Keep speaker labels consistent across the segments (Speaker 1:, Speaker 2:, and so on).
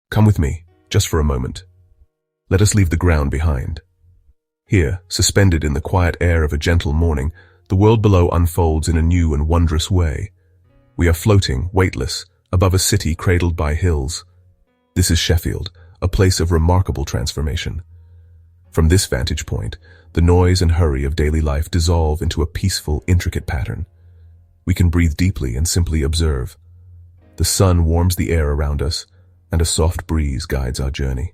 Speaker 1: Come with me, just for a moment. Let us leave the ground behind. Here, suspended in the quiet air of a gentle morning, the world below unfolds in a new and wondrous way. We are floating, weightless, above a city cradled by hills. This is Sheffield, a place of remarkable transformation. From this vantage point, the noise and hurry of daily life dissolve into a peaceful, intricate pattern. We can breathe deeply and simply observe. The sun warms the air around us, and a soft breeze guides our journey.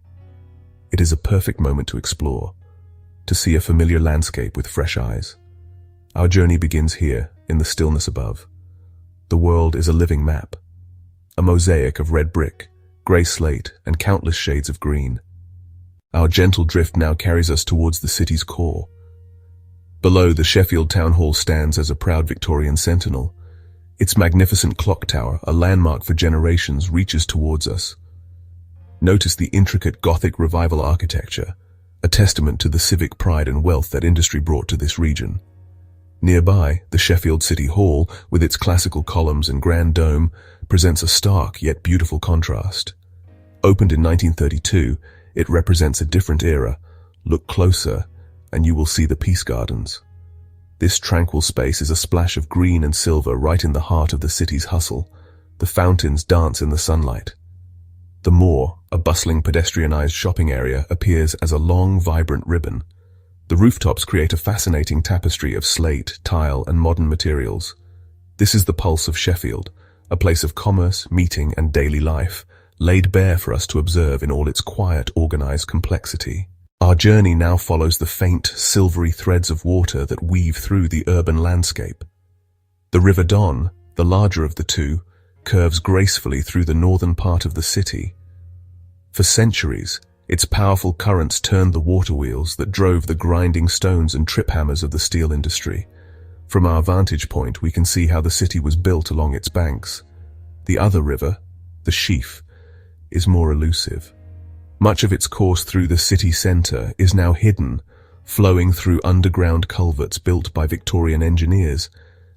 Speaker 1: It is a perfect moment to explore, to see a familiar landscape with fresh eyes. Our journey begins here, in the stillness above. The world is a living map, a mosaic of red brick, grey slate, and countless shades of green. Our gentle drift now carries us towards the city's core. Below, the Sheffield Town Hall stands as a proud Victorian sentinel. Its magnificent clock tower, a landmark for generations, reaches towards us. Notice the intricate Gothic Revival architecture, a testament to the civic pride and wealth that industry brought to this region. Nearby, the Sheffield City Hall, with its classical columns and grand dome, presents a stark yet beautiful contrast. Opened in 1932, it represents a different era. Look closer, and you will see the Peace Gardens. This tranquil space is a splash of green and silver right in the heart of the city's hustle. The fountains dance in the sunlight. The moor, a bustling pedestrianized shopping area, appears as a long, vibrant ribbon. The rooftops create a fascinating tapestry of slate, tile, and modern materials. This is the pulse of Sheffield, a place of commerce, meeting, and daily life, laid bare for us to observe in all its quiet, organized complexity. Our journey now follows the faint, silvery threads of water that weave through the urban landscape. The River Don, the larger of the two, curves gracefully through the northern part of the city. For centuries, its powerful currents turned the water wheels that drove the grinding stones and trip hammers of the steel industry. From our vantage point, we can see how the city was built along its banks. The other river, the Sheaf, is more elusive. Much of its course through the city centre is now hidden, flowing through underground culverts built by Victorian engineers.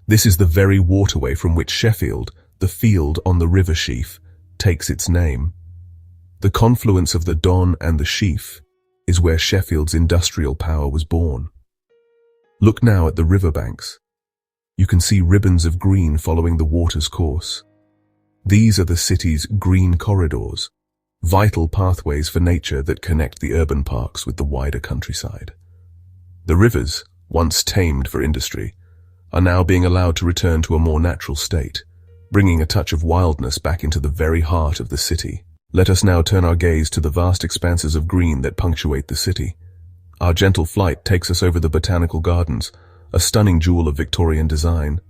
Speaker 1: This is the very waterway from which Sheffield, the field on the River Sheaf, takes its name. The confluence of the Don and the Sheaf is where Sheffield's industrial power was born. Look now at the riverbanks. You can see ribbons of green following the water's course. These are the city's green corridors, vital pathways for nature that connect the urban parks with the wider countryside. The rivers, once tamed for industry, are now being allowed to return to a more natural state, bringing a touch of wildness back into the very heart of the city. Let us now turn our gaze to the vast expanses of green that punctuate the city. Our gentle flight takes us over the botanical gardens, a stunning jewel of Victorian design.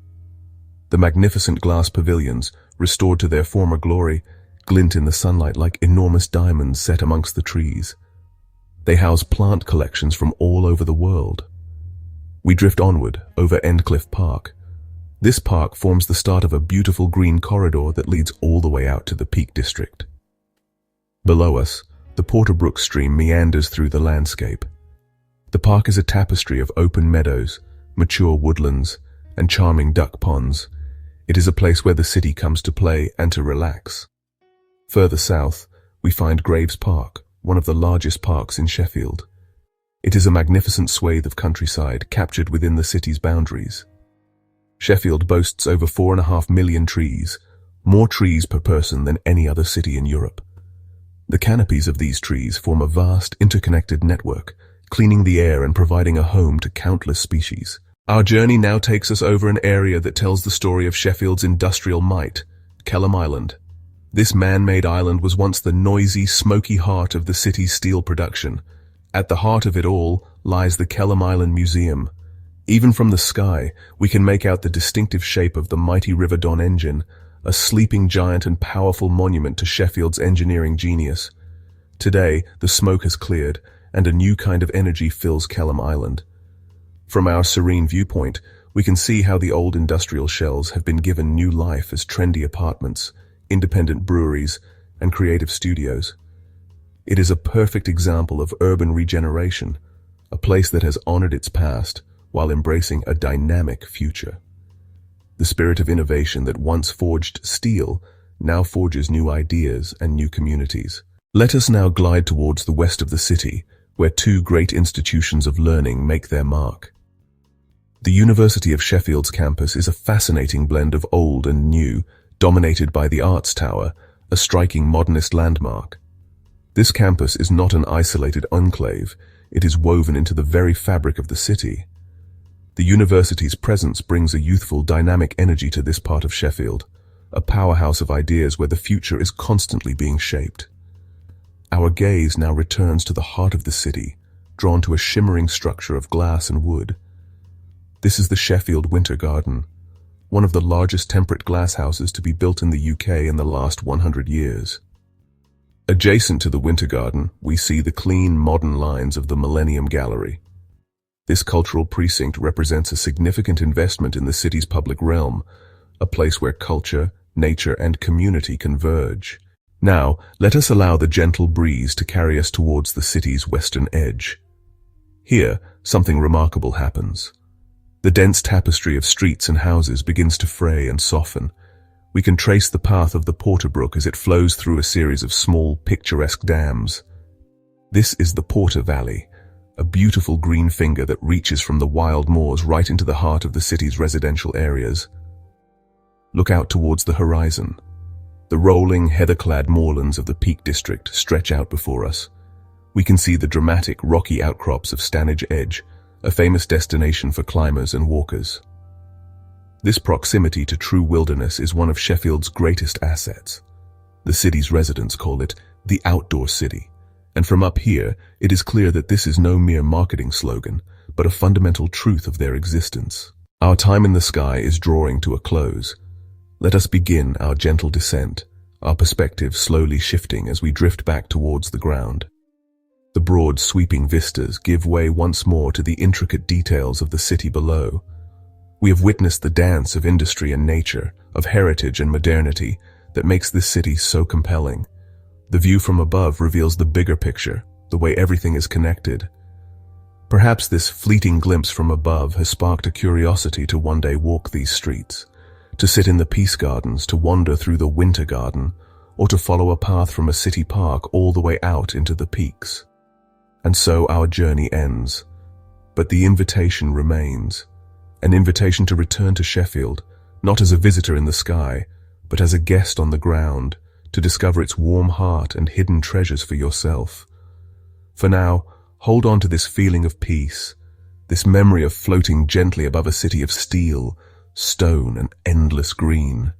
Speaker 1: The magnificent glass pavilions, restored to their former glory, glint in the sunlight like enormous diamonds set amongst the trees. They house plant collections from all over the world. We drift onward over Endcliffe Park. This park forms the start of a beautiful green corridor that leads all the way out to the Peak District. Below us, the Porterbrook stream meanders through the landscape. The park is a tapestry of open meadows, mature woodlands, and charming duck ponds. It is a place where the city comes to play and to relax. Further south, we find Graves Park, one of the largest parks in Sheffield. It is a magnificent swathe of countryside captured within the city's boundaries. Sheffield boasts over 4.5 million trees, more trees per person than any other city in Europe. The canopies of these trees form a vast, interconnected network, cleaning the air and providing a home to countless species. Our journey now takes us over an area that tells the story of Sheffield's industrial might, Kelham Island. This man-made island was once the noisy, smoky heart of the city's steel production. At the heart of it all lies the Kelham Island Museum. Even from the sky, we can make out the distinctive shape of the mighty River Don engine, a sleeping giant and powerful monument to Sheffield's engineering genius. Today, the smoke has cleared, and a new kind of energy fills Kelham Island. From our serene viewpoint, we can see how the old industrial shells have been given new life as trendy apartments, independent breweries, and creative studios. It is a perfect example of urban regeneration, a place that has honored its past while embracing a dynamic future. The spirit of innovation that once forged steel now forges new ideas and new communities. Let us now glide towards the west of the city, where two great institutions of learning make their mark. The University of Sheffield's campus is a fascinating blend of old and new, dominated by the Arts Tower, a striking modernist landmark. This campus is not an isolated enclave, it is woven into the very fabric of the city. The university's presence brings a youthful, dynamic energy to this part of Sheffield, a powerhouse of ideas where the future is constantly being shaped. Our gaze now returns to the heart of the city, drawn to a shimmering structure of glass and wood. This is the Sheffield Winter Garden, one of the largest temperate glasshouses to be built in the UK in the last 100 years. Adjacent to the Winter Garden, we see the clean, modern lines of the Millennium Gallery. This cultural precinct represents a significant investment in the city's public realm, a place where culture, nature, and community converge. Now, let us allow the gentle breeze to carry us towards the city's western edge. Here, something remarkable happens. The dense tapestry of streets and houses begins to fray and soften. We can trace the path of the Porter Brook as it flows through a series of small, picturesque dams. This is the Porter Valley, a beautiful green finger that reaches from the wild moors right into the heart of the city's residential areas. Look out towards the horizon. The rolling, heather-clad moorlands of the Peak District stretch out before us. We can see the dramatic, rocky outcrops of Stanage Edge, a famous destination for climbers and walkers. This proximity to true wilderness is one of Sheffield's greatest assets. The city's residents call it the outdoor city, and from up here, it is clear that this is no mere marketing slogan, but a fundamental truth of their existence. Our time in the sky is drawing to a close. Let us begin our gentle descent, our perspective slowly shifting as we drift back towards the ground. The broad, sweeping vistas give way once more to the intricate details of the city below. We have witnessed the dance of industry and nature, of heritage and modernity, that makes this city so compelling. The view from above reveals the bigger picture, the way everything is connected. Perhaps this fleeting glimpse from above has sparked a curiosity to one day walk these streets, to sit in the Peace Gardens, to wander through the Winter Garden, or to follow a path from a city park all the way out into the peaks. And so our journey ends, but the invitation remains. An invitation to return to Sheffield, not as a visitor in the sky, but as a guest on the ground, to discover its warm heart and hidden treasures for yourself. For now, hold on to this feeling of peace, this memory of floating gently above a city of steel, stone, and endless green.